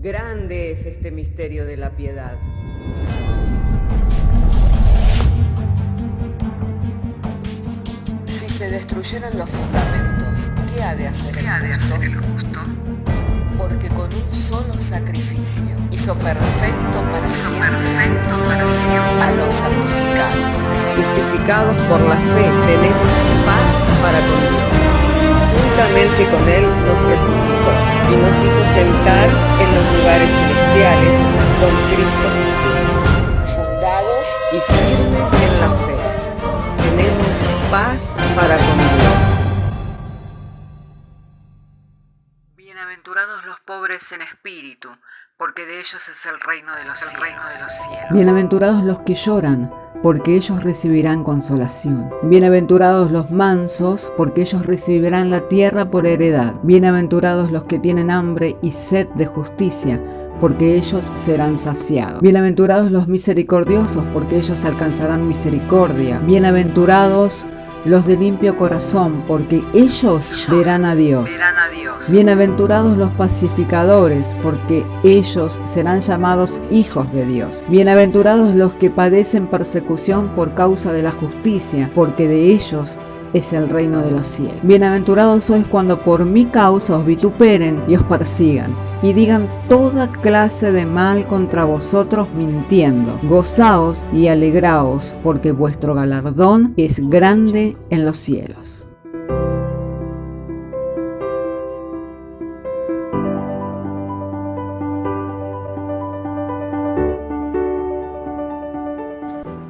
Grande es este misterio de la piedad. Si se destruyeran los fundamentos, ¿qué ha de hacer el justo? Porque con un solo sacrificio hizo perfecto para siempre a los santificados. Justificados por la fe, tenemos paz para con Dios. Juntamente con Él nos resucitó y nos hizo sentar en los lugares celestiales con Cristo Jesús. Fundados y firmes en la fe, tenemos paz para con Dios. Bienaventurados los pobres en espíritu, porque de ellos es el reino de los cielos. Bienaventurados los que lloran, porque ellos recibirán consolación. Bienaventurados los mansos, porque ellos recibirán la tierra por heredad. Bienaventurados los que tienen hambre y sed de justicia, porque ellos serán saciados. Bienaventurados los misericordiosos, porque ellos alcanzarán misericordia. Bienaventurados los de limpio corazón, porque ellos verán a Dios. Bienaventurados los pacificadores, porque ellos serán llamados hijos de Dios. Bienaventurados los que padecen persecución por causa de la justicia, porque de ellos es el reino de los cielos. Bienaventurados sois cuando por mi causa os vituperen y os persigan, y digan toda clase de mal contra vosotros mintiendo. Gozaos y alegraos, porque vuestro galardón es grande en los cielos.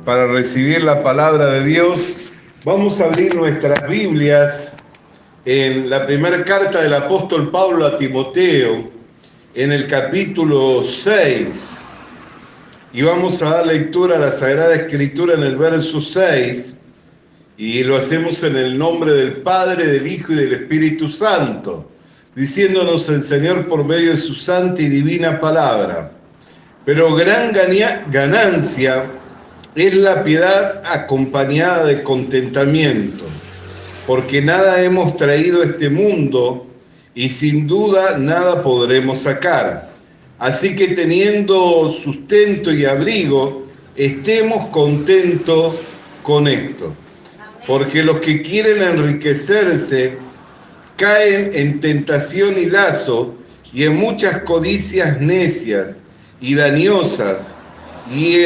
Para recibir la palabra de Dios, vamos a abrir nuestras Biblias en la primera carta del apóstol Pablo a Timoteo, en el capítulo 6. Y vamos a dar lectura a la Sagrada Escritura en el verso 6. Y lo hacemos en el nombre del Padre, del Hijo y del Espíritu Santo, diciéndonos el Señor por medio de su santa y divina palabra. Pero gran ganancia es la piedad acompañada de contentamiento, porque nada hemos traído a este mundo y sin duda nada podremos sacar. Así que teniendo sustento y abrigo, estemos contentos con esto. Porque los que quieren enriquecerse caen en tentación y lazo y en muchas codicias necias y dañosas y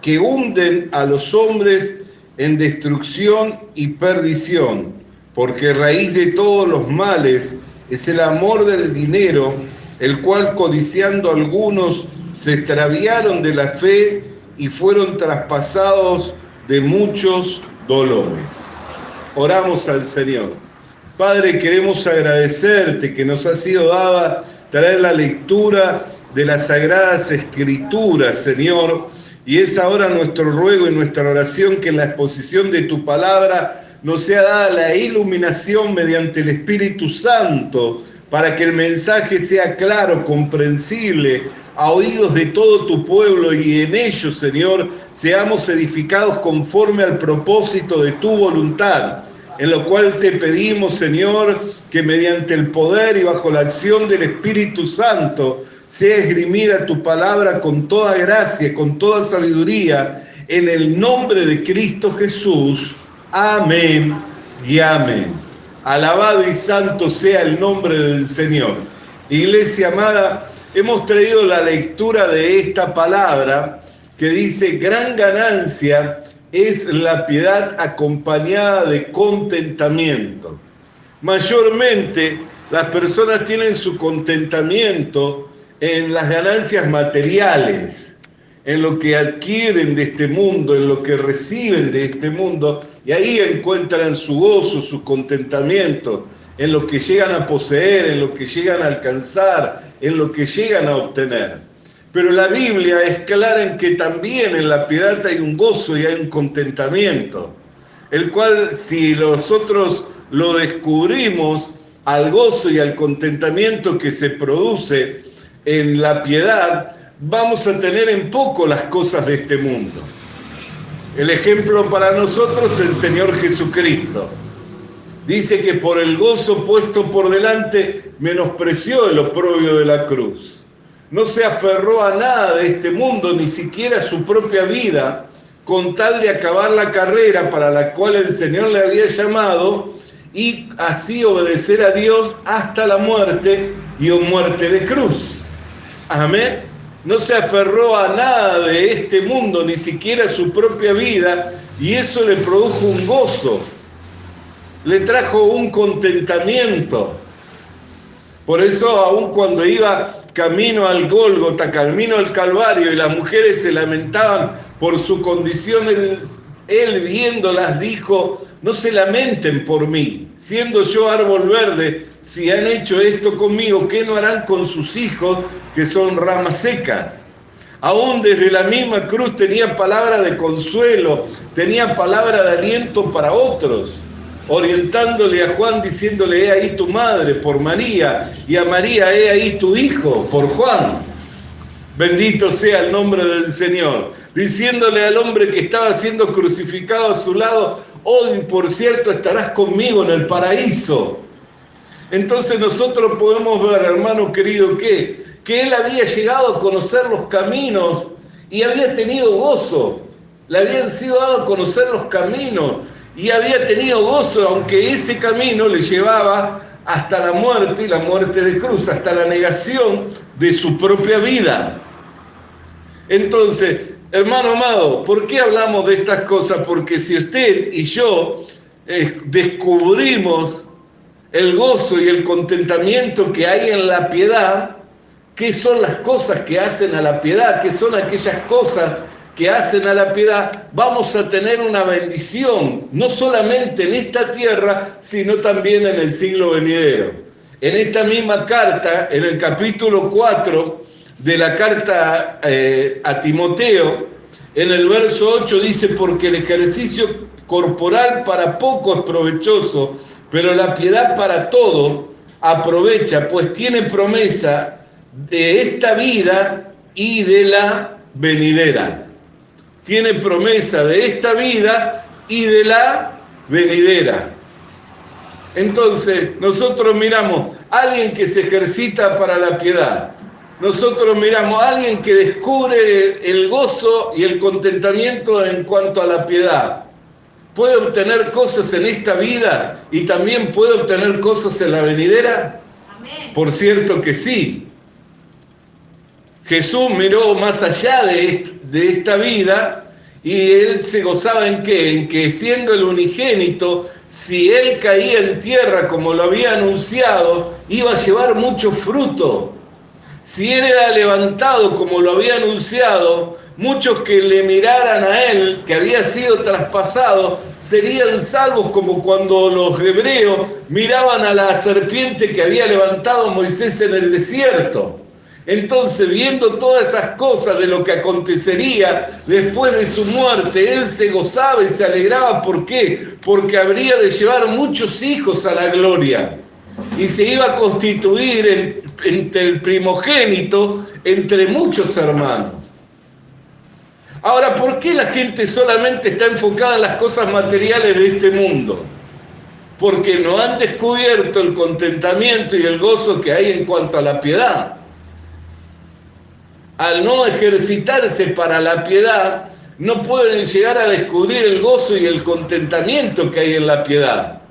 que hunden a los hombres en destrucción y perdición, porque raíz de todos los males es el amor del dinero, el cual codiciando algunos se extraviaron de la fe y fueron traspasados de muchos dolores. Oramos al Señor. Padre, queremos agradecerte que nos ha sido dada traer la lectura de las Sagradas Escrituras, Señor. Y es ahora nuestro ruego y nuestra oración que en la exposición de tu palabra nos sea dada la iluminación mediante el Espíritu Santo para que el mensaje sea claro, comprensible, a oídos de todo tu pueblo y en ellos, Señor, seamos edificados conforme al propósito de tu voluntad, en lo cual te pedimos, Señor, que mediante el poder y bajo la acción del Espíritu Santo sea esgrimida tu palabra con toda gracia, con toda sabiduría, en el nombre de Cristo Jesús. Amén y amén. Alabado y santo sea el nombre del Señor. Iglesia amada, hemos traído la lectura de esta palabra que dice: gran ganancia es la piedad acompañada de contentamiento. Mayormente las personas tienen su contentamiento en las ganancias materiales, en lo que adquieren de este mundo, en lo que reciben de este mundo, y ahí encuentran su gozo, su contentamiento, en lo que llegan a poseer, en lo que llegan a alcanzar, en lo que llegan a obtener. Pero la Biblia es clara en que también en la piedad hay un gozo y hay un contentamiento, el cual si nosotros lo descubrimos, al gozo y al contentamiento que se produce en la piedad, vamos a tener en poco las cosas de este mundo. El ejemplo para nosotros es el Señor Jesucristo. Dice que por el gozo puesto por delante menospreció el oprobio de la cruz. no se aferró a nada de este mundo, ni siquiera a su propia vida, con tal de acabar la carrera para la cual el Señor le había llamado y así obedecer a Dios hasta la muerte y o muerte de cruz. Amén. No se aferró a nada de este mundo, ni siquiera a su propia vida, y eso le produjo un gozo, le trajo un contentamiento. Por eso, aun cuando iba camino al Gólgota, camino al Calvario, y las mujeres se lamentaban por su condición, él viéndolas dijo: no se lamenten por mí, siendo yo árbol verde. Si han hecho esto conmigo, ¿qué no harán con sus hijos, que son ramas secas? Aún desde la misma cruz tenía palabra de consuelo, tenía palabra de aliento para otros, orientándole a Juan, diciéndole: he ahí tu madre, por María, y a María: he ahí tu hijo, por Juan. Bendito sea el nombre del Señor. Diciéndole al hombre que estaba siendo crucificado a su lado: hoy, por cierto, estarás conmigo en el paraíso. Entonces nosotros podemos ver, hermano querido, que él había llegado a conocer los caminos y había tenido gozo. Le habían sido dados a conocer los caminos y había tenido gozo, aunque ese camino le llevaba hasta la muerte, y la muerte de cruz, hasta la negación de su propia vida. Entonces, hermano amado, ¿por qué hablamos de estas cosas? Porque si usted y yo descubrimos el gozo y el contentamiento que hay en la piedad, ¿qué son las cosas que hacen a la piedad? ¿Qué son aquellas cosas que hacen a la piedad? Vamos a tener una bendición, no solamente en esta tierra, sino también en el siglo venidero. En esta misma carta, en el capítulo 4 de la carta a Timoteo, en el verso 8 dice: porque el ejercicio corporal para poco es provechoso, pero la piedad para todo aprovecha, pues tiene promesa de esta vida y de la venidera. Tiene promesa de esta vida y de la venidera. Entonces, nosotros miramos a alguien que se ejercita para la piedad. Nosotros miramos a alguien que descubre el gozo y el contentamiento en cuanto a la piedad. ¿Puede obtener cosas en esta vida y también puede obtener cosas en la venidera? Amén. Por cierto que sí. Jesús miró más allá de esta vida y él se gozaba ¿en qué? En que siendo el unigénito, si él caía en tierra como lo había anunciado, iba a llevar mucho fruto. Si él era levantado como lo había anunciado, muchos que le miraran a él, que había sido traspasado, serían salvos, como cuando los hebreos miraban a la serpiente que había levantado Moisés en el desierto. Entonces, viendo todas esas cosas de lo que acontecería después de su muerte, él se gozaba y se alegraba. ¿Por qué? Porque habría de llevar muchos hijos a la gloria. Y se iba a constituir entre el primogénito, entre muchos hermanos. Ahora, ¿por qué la gente solamente está enfocada en las cosas materiales de este mundo? Porque no han descubierto el contentamiento y el gozo que hay en cuanto a la piedad. Al no ejercitarse para la piedad, no pueden llegar a descubrir el gozo y el contentamiento que hay en la piedad.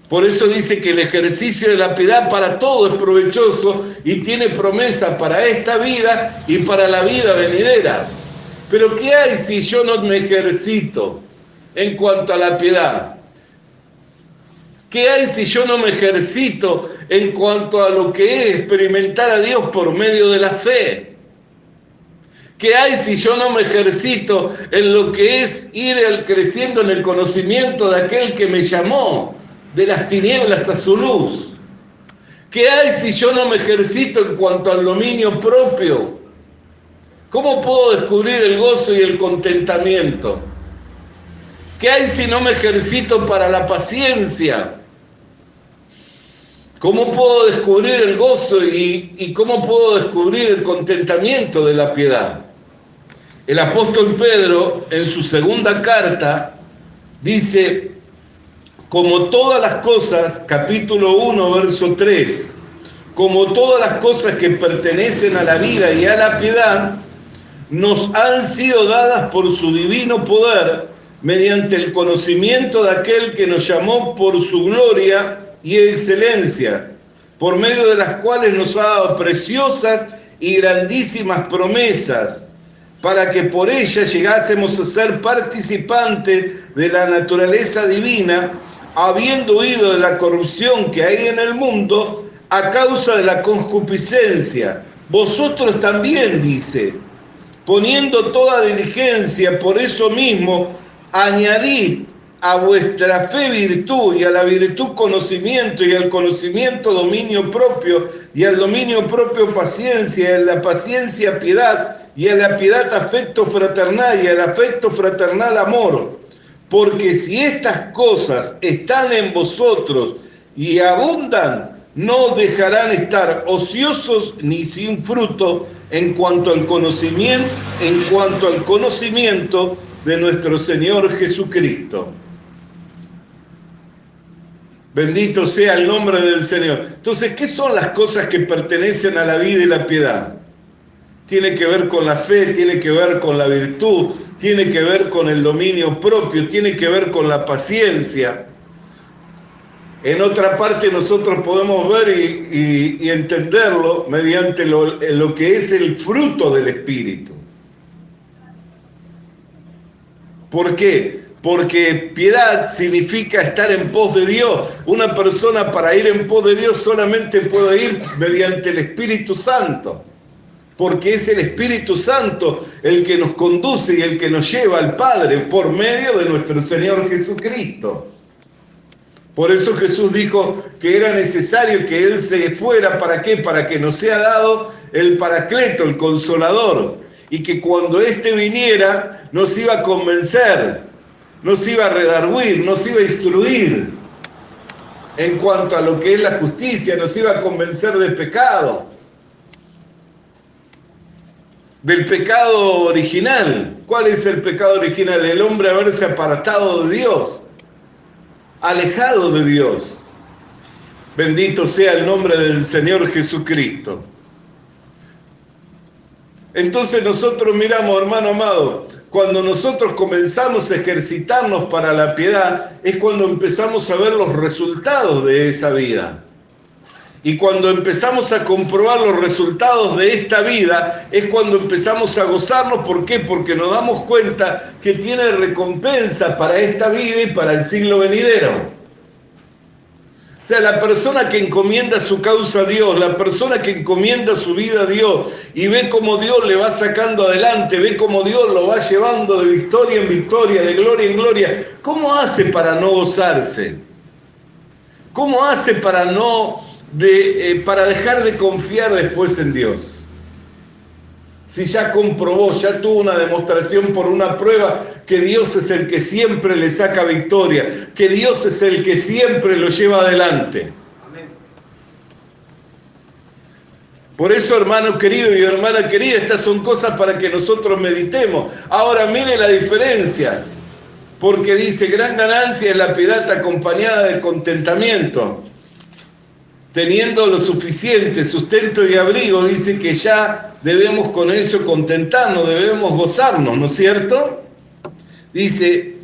Por eso dice que el ejercicio de la piedad para todo es provechoso y tiene promesa para esta vida y para la vida venidera. Pero ¿qué hay si yo no me ejercito en cuanto a la piedad? ¿Qué hay si yo no me ejercito en cuanto a lo que es experimentar a Dios por medio de la fe? ¿Qué hay si yo no me ejercito en lo que es ir creciendo en el conocimiento de aquel que me llamó de las tinieblas a su luz? ¿Qué hay si yo no me ejercito en cuanto al dominio propio? ¿Cómo puedo descubrir el gozo y el contentamiento? ¿Qué hay si no me ejercito para la paciencia? ¿Cómo puedo descubrir el gozo y cómo puedo descubrir el contentamiento de la piedad? El apóstol Pedro, en su segunda carta, dice: como todas las cosas, capítulo 1, verso 3, como todas las cosas que pertenecen a la vida y a la piedad, nos han sido dadas por su divino poder, mediante el conocimiento de aquel que nos llamó por su gloria y excelencia, por medio de las cuales nos ha dado preciosas y grandísimas promesas, para que por ellas llegásemos a ser participantes de la naturaleza divina, habiendo huido de la corrupción que hay en el mundo a causa de la concupiscencia. Vosotros también, dice, poniendo toda diligencia, por eso mismo, añadid a vuestra fe virtud, y a la virtud conocimiento, y al conocimiento dominio propio, y al dominio propio paciencia, y a la paciencia piedad, y a la piedad afecto fraternal, y al afecto fraternal amor. Porque si estas cosas están en vosotros y abundan, no dejarán estar ociosos ni sin fruto en cuanto al conocimiento de nuestro Señor Jesucristo. Bendito sea el nombre del Señor. Entonces, ¿qué son las cosas que pertenecen a la vida y la piedad? Tiene que ver con la fe, tiene que ver con la virtud, tiene que ver con el dominio propio, tiene que ver con la paciencia. En otra parte nosotros podemos ver y entenderlo mediante lo que es el fruto del Espíritu. ¿Por qué? Porque piedad significa estar en pos de Dios. Una persona para ir en pos de Dios solamente puede ir mediante el Espíritu Santo. Porque es el Espíritu Santo el que nos conduce y el que nos lleva al Padre por medio de nuestro Señor Jesucristo. Por eso Jesús dijo que era necesario que Él se fuera. ¿Para qué? Para que nos sea dado el Paracleto, el Consolador. Y que cuando éste viniera nos iba a convencer, nos iba a redarguir, nos iba a instruir en cuanto a lo que es la justicia, nos iba a convencer del pecado original. ¿Cuál es el pecado original? El hombre haberse apartado de Dios, alejado de Dios. Bendito sea el nombre del Señor Jesucristo. Entonces nosotros miramos, hermano amado, cuando nosotros comenzamos a ejercitarnos para la piedad, es cuando empezamos a ver los resultados de esa vida. Y cuando empezamos a comprobar los resultados de esta vida, es cuando empezamos a gozarnos. ¿Por qué? Porque nos damos cuenta que tiene recompensa para esta vida y para el siglo venidero. O sea, la persona que encomienda su causa a Dios, la persona que encomienda su vida a Dios y ve cómo Dios le va sacando adelante, ve cómo Dios lo va llevando de victoria en victoria, de gloria en gloria, ¿cómo hace para no gozarse? ¿Cómo hace para dejar de confiar después en Dios? Si ya comprobó, ya tuvo una demostración por una prueba que Dios es el que siempre le saca victoria, que Dios es el que siempre lo lleva adelante. Amén. Por eso, hermano querido y hermana querida, estas son cosas para que nosotros meditemos. Ahora mire la diferencia, porque dice, gran ganancia es la piedad acompañada de contentamiento. Teniendo lo suficiente, sustento y abrigo, dice que ya debemos con eso contentarnos, debemos gozarnos, ¿no es cierto? Dice,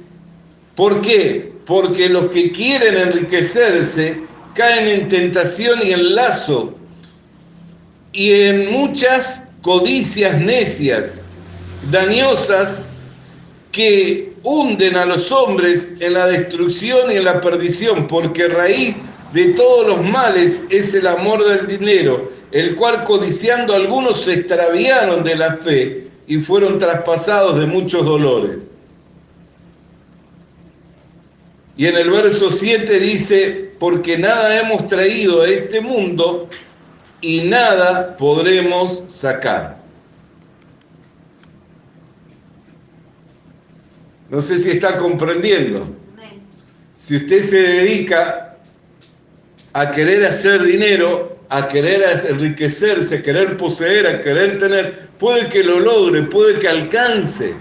¿por qué? Porque los que quieren enriquecerse caen en tentación y en lazo y en muchas codicias necias, dañosas, que hunden a los hombres en la destrucción y en la perdición, porque raíz de todos los males es el amor del dinero, el cual codiciando algunos se extraviaron de la fe y fueron traspasados de muchos dolores. Y en el verso 7 dice, porque nada hemos traído a este mundo y nada podremos sacar. No sé si está comprendiendo. Si usted se dedica a querer hacer dinero, a querer enriquecerse, a querer poseer, a querer tener, puede que lo logre, puede que alcance,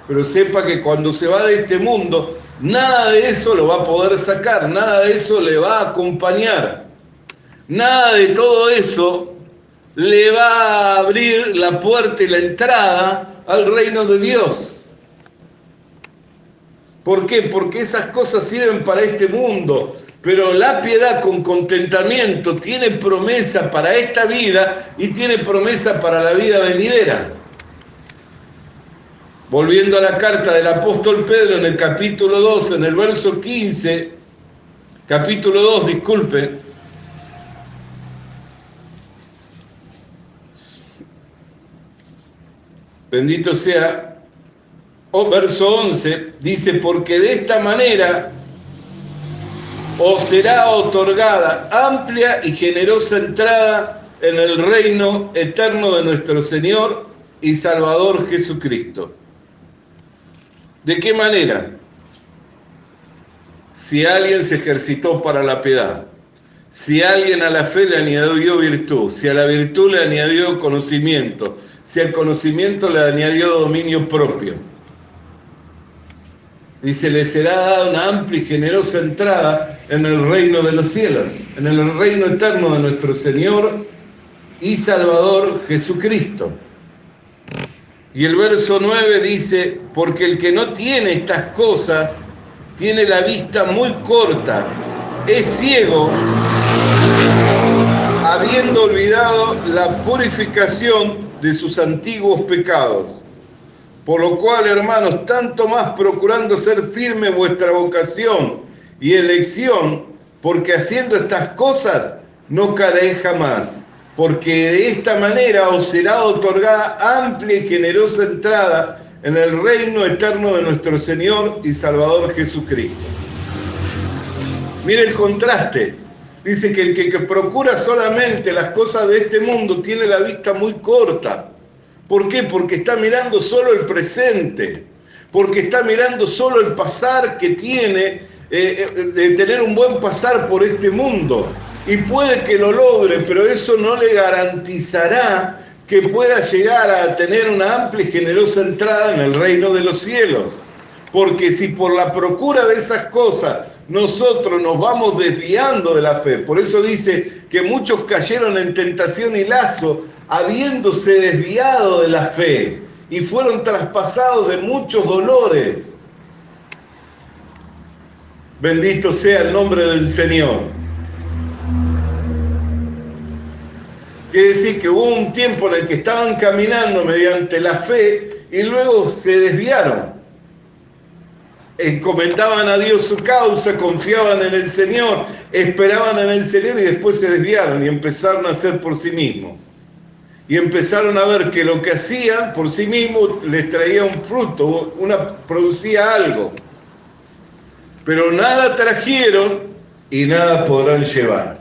pero sepa que cuando se va de este mundo, nada de eso lo va a poder sacar, nada de eso le va a acompañar. nada de todo eso le va a abrir la puerta y la entrada al reino de Dios. ¿Por qué? Porque esas cosas sirven para este mundo, pero la piedad con contentamiento tiene promesa para esta vida y tiene promesa para la vida venidera. Volviendo a la carta del apóstol Pedro en el capítulo 2, en el verso 15, capítulo 2, disculpe, bendito sea, verso 11, dice, porque de esta manera os será otorgada amplia y generosa entrada en el reino eterno de nuestro Señor y Salvador Jesucristo. ¿De qué manera? Si alguien se ejercitó para la piedad, si alguien a la fe le añadió virtud, si a la virtud le añadió conocimiento, si al conocimiento le añadió dominio propio. Dice, le será dada una amplia y generosa entrada en el reino de los cielos, en el reino eterno de nuestro Señor y Salvador Jesucristo. Y el verso 9 dice, porque el que no tiene estas cosas tiene la vista muy corta, es ciego, habiendo olvidado la purificación de sus antiguos pecados. Por lo cual, hermanos, tanto más procurando ser firme vuestra vocación y elección, porque haciendo estas cosas no caeréis jamás, porque de esta manera os será otorgada amplia y generosa entrada en el reino eterno de nuestro Señor y Salvador Jesucristo. Mire el contraste. Dice que el que procura solamente las cosas de este mundo tiene la vista muy corta. ¿Por qué? Porque está mirando solo el presente, porque está mirando solo el pasar que tiene, de tener un buen pasar por este mundo. Y puede que lo logre, pero eso no le garantizará que pueda llegar a tener una amplia y generosa entrada en el reino de los cielos. Porque si por la procura de esas cosas nosotros nos vamos desviando de la fe, por eso dice que muchos cayeron en tentación y lazo, habiéndose desviado de la fe, y fueron traspasados de muchos dolores. Bendito sea el nombre del Señor. Quiere decir que hubo un tiempo en el que estaban caminando mediante la fe y luego se desviaron. Encomendaban a Dios su causa, confiaban en el Señor, esperaban en el Señor y después se desviaron y empezaron a hacer por sí mismos. Y empezaron a ver que lo que hacían por sí mismos les traía un fruto, producía algo. Pero nada trajeron y nada podrán llevar.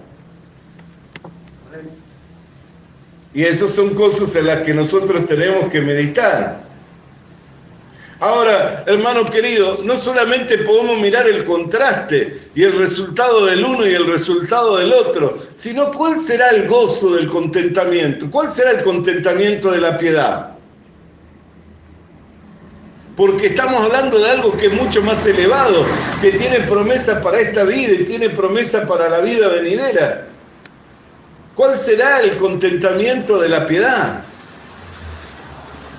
Y esas son cosas en las que nosotros tenemos que meditar. Ahora, hermano querido, no solamente podemos mirar el contraste y el resultado del uno y el resultado del otro, sino cuál será el gozo del contentamiento, cuál será el contentamiento de la piedad. Porque estamos hablando de algo que es mucho más elevado, que tiene promesa para esta vida y tiene promesa para la vida venidera. ¿Cuál será el contentamiento de la piedad?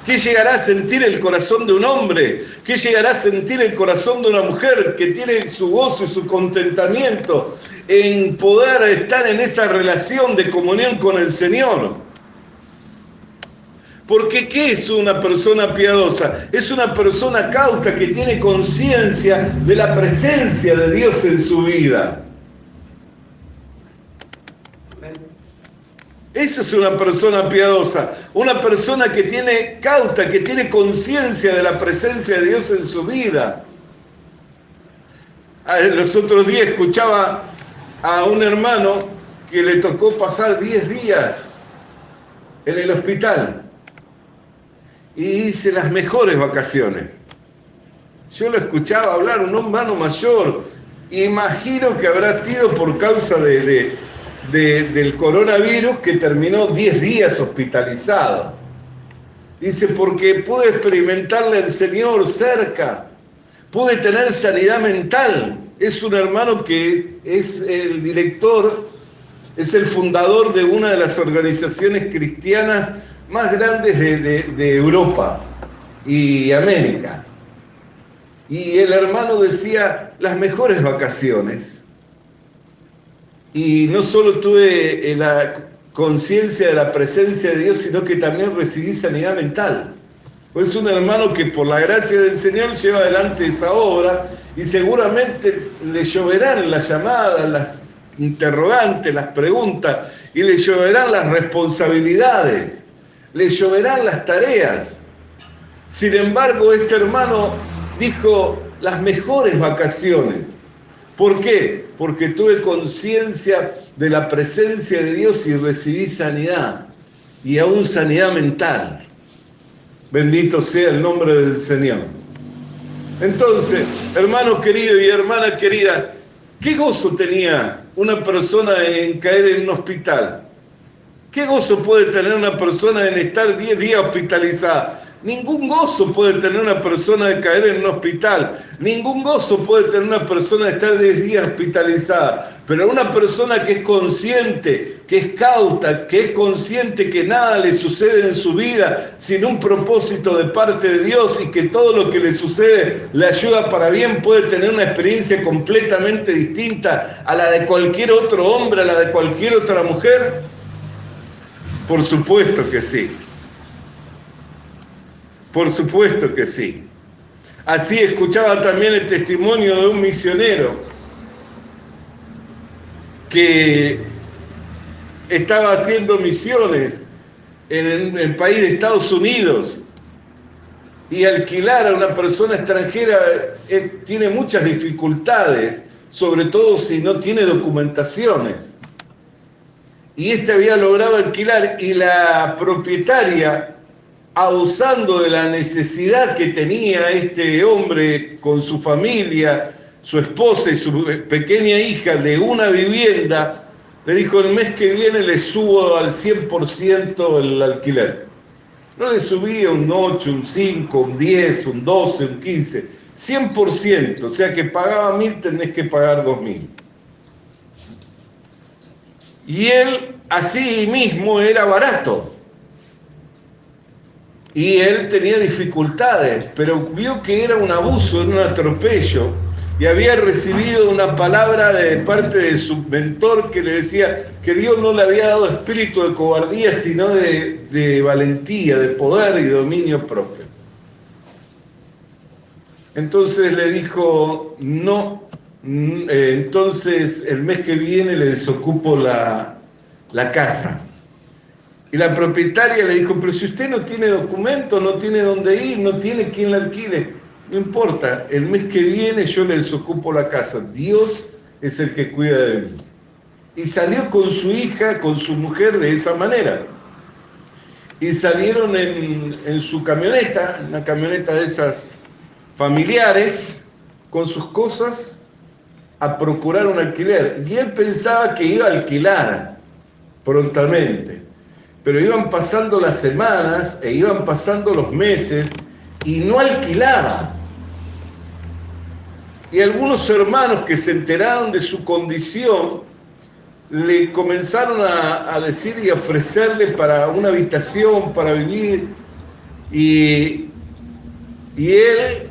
¿Qué llegará a sentir el corazón de un hombre? ¿Qué llegará a sentir el corazón de una mujer que tiene su gozo y su contentamiento en poder estar en esa relación de comunión con el Señor? Porque ¿qué es una persona piadosa? Es una persona cauta que tiene conciencia de la presencia de Dios en su vida. Esa es una persona piadosa, una persona que tiene cauta, que tiene conciencia de la presencia de Dios en su vida. Los otros días escuchaba a un hermano que le tocó pasar 10 días en el hospital y dice las mejores vacaciones. Yo lo escuchaba hablar, un hermano mayor, imagino que habrá sido por causa del coronavirus que terminó 10 días hospitalizado. Dice, porque pude experimentarle al Señor cerca, pude tener sanidad mental. Es un hermano que es el director es el fundador de una de las organizaciones cristianas más grandes de Europa y América. Y el hermano decía, las mejores vacaciones. Y no solo tuve la conciencia de la presencia de Dios, sino que también recibí sanidad mental. Pues es un hermano que por la gracia del Señor lleva adelante esa obra y seguramente le lloverán las llamadas, las interrogantes, las preguntas, y le lloverán las responsabilidades, le lloverán las tareas. Sin embargo, este hermano dijo las mejores vacaciones. ¿Por qué? Porque tuve conciencia de la presencia de Dios y recibí sanidad, y aún sanidad mental. Bendito sea el nombre del Señor. Entonces, hermano querido y hermana querida, ¿qué gozo tenía una persona en caer en un hospital? ¿Qué gozo puede tener una persona en estar 10 días hospitalizada? Ningún gozo puede tener una persona de caer en un hospital. Ningún gozo puede tener una persona de estar 10 días hospitalizada. Pero una persona que es consciente, que es cauta, que es consciente que nada le sucede en su vida sin un propósito de parte de Dios y que todo lo que le sucede le ayuda para bien, puede tener una experiencia completamente distinta a la de cualquier otro hombre, a la de cualquier otra mujer. Por supuesto que sí. Por supuesto que sí. Así escuchaba también el testimonio de un misionero que estaba haciendo misiones en el país de Estados Unidos, y alquilar a una persona extranjera tiene muchas dificultades, sobre todo si no tiene documentaciones. Y este había logrado alquilar, y la propietaria, abusando de la necesidad que tenía este hombre con su familia, su esposa y su pequeña hija, de una vivienda, le dijo: el mes que viene le subo al 100% el alquiler. No le subía un 8, un 5, un 10, un 12, un 15, 100%, o sea que pagaba 1.000, tenés que pagar 2.000. Y él, así mismo, era barato. Y él tenía dificultades, pero vio que era un abuso, era un atropello, y había recibido una palabra de parte de su mentor que le decía que Dios no le había dado espíritu de cobardía, sino de valentía, de poder y dominio propio. Entonces le dijo: no, entonces el mes que viene le desocupo la casa. Y la propietaria le dijo: pero si usted no tiene documento, no tiene dónde ir, no tiene quien la alquile, no importa, el mes que viene yo le desocupo la casa, Dios es el que cuida de mí. Y salió con su hija, con su mujer, de esa manera. Y salieron en su camioneta, una camioneta de esas familiares, con sus cosas, a procurar un alquiler. Y él pensaba que iba a alquilar prontamente. Pero iban pasando las semanas e iban pasando los meses y no alquilaba. Y algunos hermanos que se enteraron de su condición le comenzaron a decir y a ofrecerle para una habitación, para vivir. Y él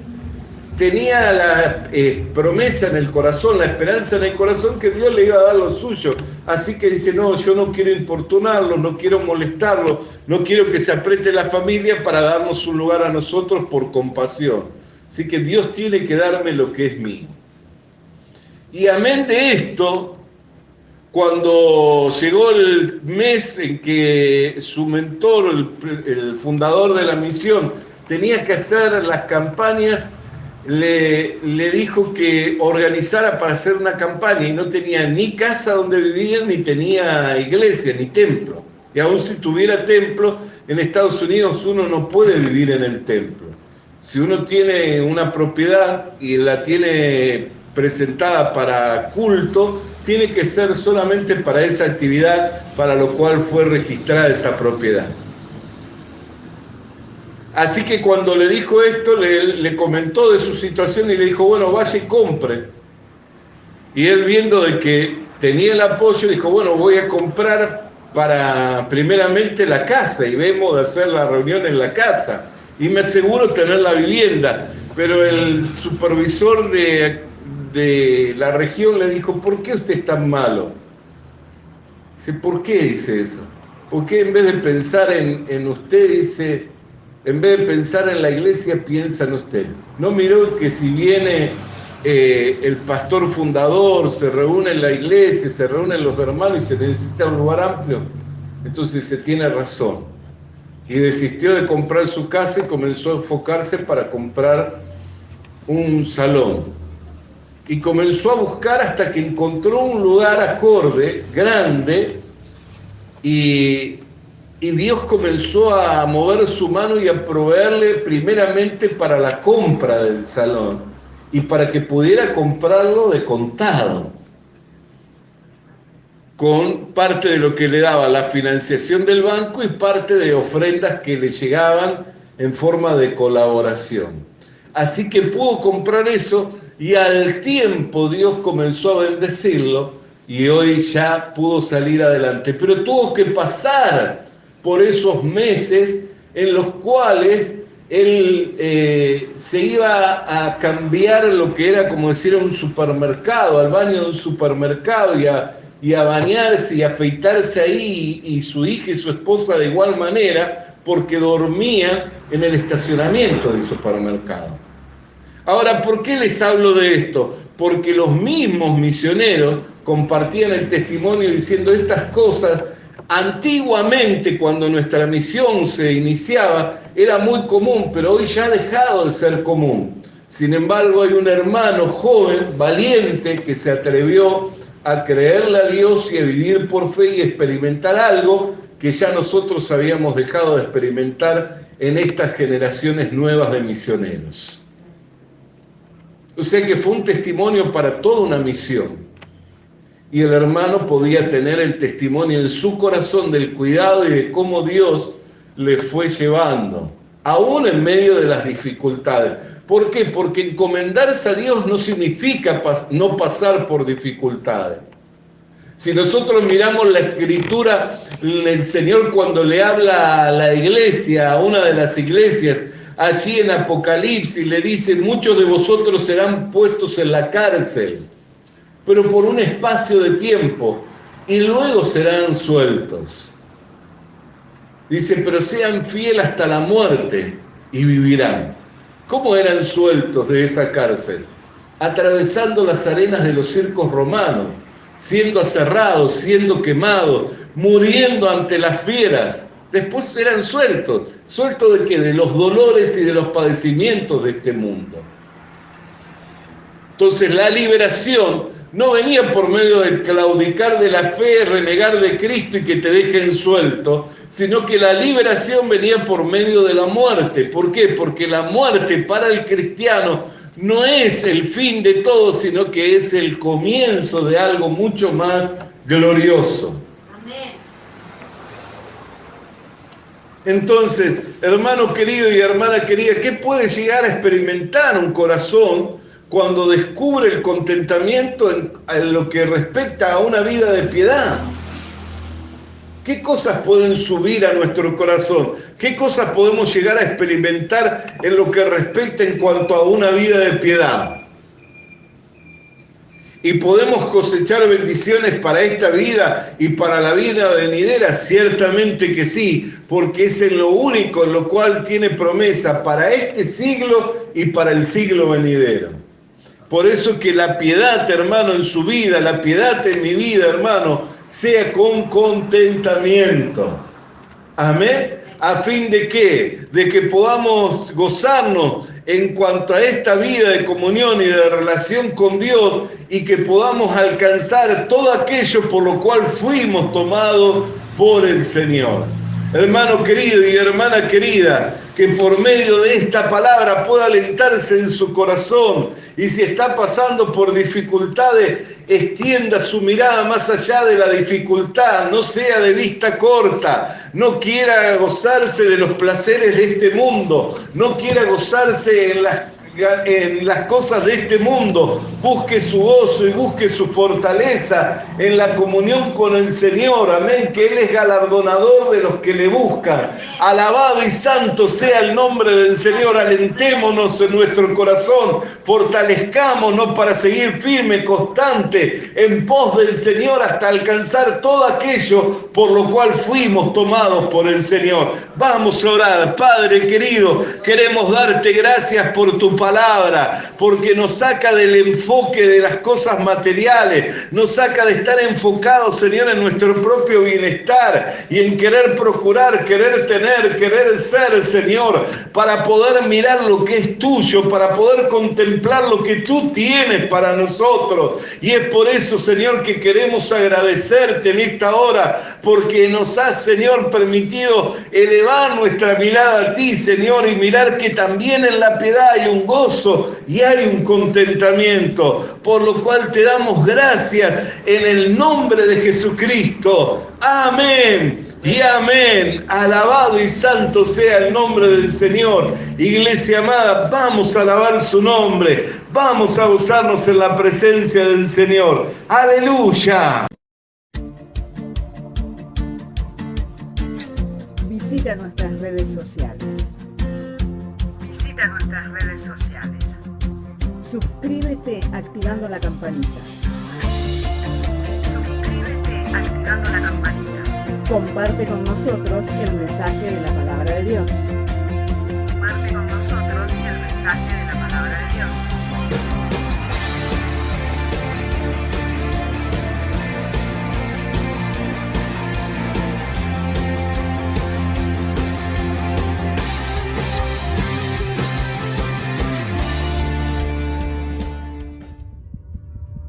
tenía la promesa en el corazón, la esperanza en el corazón que Dios le iba a dar lo suyo. Así que dice: no, yo no quiero importunarlo, no quiero molestarlo, no quiero que se apriete la familia para darnos un lugar a nosotros por compasión. Así que Dios tiene que darme lo que es mío. Y amén de esto, cuando llegó el mes en que su mentor, el fundador de la misión, tenía que hacer las campañas, le dijo que organizara para hacer una campaña, y no tenía ni casa donde vivir, ni tenía iglesia, ni templo. Y aun si tuviera templo, en Estados Unidos uno no puede vivir en el templo. Si uno tiene una propiedad y la tiene presentada para culto, tiene que ser solamente para esa actividad para lo cual fue registrada esa propiedad. Así que cuando le dijo esto, le comentó de su situación y le dijo: bueno, vaya y compre. Y él, viendo de que tenía el apoyo, dijo, bueno, voy a comprar para primeramente la casa y vemos de hacer la reunión en la casa y me aseguro tener la vivienda. Pero el supervisor de la región le dijo, ¿por qué usted es tan malo? Dice, ¿por qué dice eso? ¿Por qué en vez de pensar en usted, dice, en vez de pensar en la iglesia, piensa en usted? ¿No miró que si viene el pastor fundador, se reúne en la iglesia, se reúnen los hermanos y se necesita un lugar amplio? Entonces se tiene razón. Y desistió de comprar su casa y comenzó a enfocarse para comprar un salón. Y comenzó a buscar hasta que encontró un lugar acorde, grande, y Dios comenzó a mover su mano y a proveerle primeramente para la compra del salón y para que pudiera comprarlo de contado, con parte de lo que le daba la financiación del banco y parte de ofrendas que le llegaban en forma de colaboración. Así que pudo comprar eso y al tiempo Dios comenzó a bendecirlo y hoy ya pudo salir adelante. Pero tuvo que pasar por esos meses en los cuales él se iba a cambiar lo que era como decir un supermercado, al baño de un supermercado y a bañarse y a afeitarse ahí y su hija y su esposa de igual manera porque dormían en el estacionamiento del supermercado. Ahora, ¿por qué les hablo de esto? Porque los mismos misioneros compartían el testimonio diciendo estas cosas. Antiguamente, cuando nuestra misión se iniciaba, era muy común, pero hoy ya ha dejado de ser común. Sin embargo, hay un hermano joven, valiente, que se atrevió a creerle a Dios y a vivir por fe y experimentar algo que ya nosotros habíamos dejado de experimentar en estas generaciones nuevas de misioneros. O sea que fue un testimonio para toda una misión. Y el hermano podía tener el testimonio en su corazón del cuidado y de cómo Dios le fue llevando, aún en medio de las dificultades. ¿Por qué? Porque encomendarse a Dios no significa no pasar por dificultades. Si nosotros miramos la Escritura, el Señor cuando le habla a la iglesia, a una de las iglesias, allí en Apocalipsis le dice, muchos de vosotros serán puestos en la cárcel, pero por un espacio de tiempo, y luego serán sueltos. Dice, pero sean fieles hasta la muerte y vivirán. ¿Cómo eran sueltos de esa cárcel? Atravesando las arenas de los circos romanos, siendo aserrados, siendo quemados, muriendo ante las fieras. Después eran sueltos. ¿Sueltos de qué? De los dolores y de los padecimientos de este mundo. Entonces la liberación no venía por medio del claudicar de la fe, renegar de Cristo y que te dejen suelto, sino que la liberación venía por medio de la muerte. ¿Por qué? Porque la muerte para el cristiano no es el fin de todo, sino que es el comienzo de algo mucho más glorioso. Amén. Entonces, hermano querido y hermana querida, ¿qué puede llegar a experimentar un corazón cuando descubre el contentamiento en lo que respecta a una vida de piedad? ¿Qué cosas pueden subir a nuestro corazón? ¿Qué cosas podemos llegar a experimentar en lo que respecta en cuanto a una vida de piedad? ¿Y podemos cosechar bendiciones para esta vida y para la vida venidera? Ciertamente que sí, porque es en lo único en lo cual tiene promesa para este siglo y para el siglo venidero. Por eso que la piedad, hermano, en su vida, la piedad en mi vida, hermano, sea con contentamiento. Amén. ¿A fin de qué? De que podamos gozarnos en cuanto a esta vida de comunión y de relación con Dios y que podamos alcanzar todo aquello por lo cual fuimos tomados por el Señor. Hermano querido y hermana querida, que por medio de esta palabra pueda alentarse en su corazón y si está pasando por dificultades, extienda su mirada más allá de la dificultad, no sea de vista corta, no quiera gozarse de los placeres de este mundo, no quiera gozarse en las cosas de este mundo, busque su gozo y busque su fortaleza en la comunión con el Señor, amén, que Él es galardonador de los que le buscan. Alabado y santo sea el nombre del Señor. Alentémonos en nuestro corazón, fortalezcámonos para seguir firme, constante, en pos del Señor hasta alcanzar todo aquello por lo cual fuimos tomados por el Señor. Vamos a orar. Padre querido, queremos darte gracias por tu palabra, porque nos saca del enfoque de las cosas materiales, nos saca de estar enfocados, Señor, en nuestro propio bienestar y en querer procurar, querer tener, querer ser, Señor, para poder mirar lo que es tuyo, para poder contemplar lo que tú tienes para nosotros. Y es por eso, Señor, que queremos agradecerte en esta hora, porque nos has, Señor, permitido elevar nuestra mirada a ti, Señor, y mirar que también en la piedad hay un gozo y hay un contentamiento, por lo cual te damos gracias en el nombre de Jesucristo. Amén y amén. Alabado y santo sea el nombre del Señor. Iglesia amada, vamos a alabar su nombre, vamos a gozarnos en la presencia del Señor. Aleluya. Visita nuestras redes sociales. Visita nuestras redes sociales. Suscríbete activando la campanita. Suscríbete activando la campanita. Comparte con nosotros el mensaje de la palabra de Dios. Comparte con nosotros el mensaje de la palabra de Dios.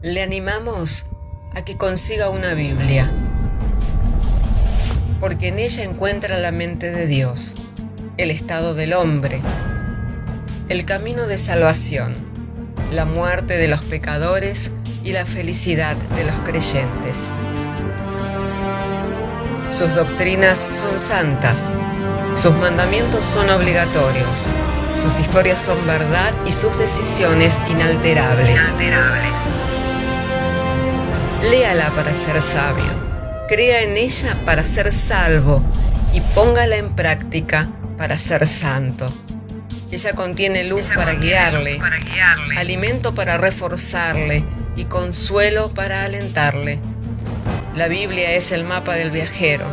Le animamos a que consiga una Biblia, porque en ella encuentra la mente de Dios, el estado del hombre, el camino de salvación, la muerte de los pecadores y la felicidad de los creyentes. Sus doctrinas son santas, sus mandamientos son obligatorios, sus historias son verdad y sus decisiones inalterables. Léala para ser sabio, crea en ella para ser salvo y póngala en práctica para ser santo. Ella contiene luz para guiarle, alimento para reforzarle y consuelo para alentarle. La Biblia es el mapa del viajero,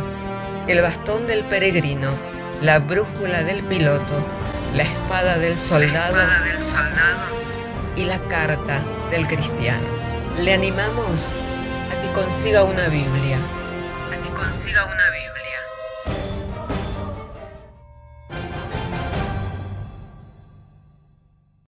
el bastón del peregrino, la brújula del piloto, la espada del soldado y la carta del cristiano. Le animamos a que consiga una Biblia,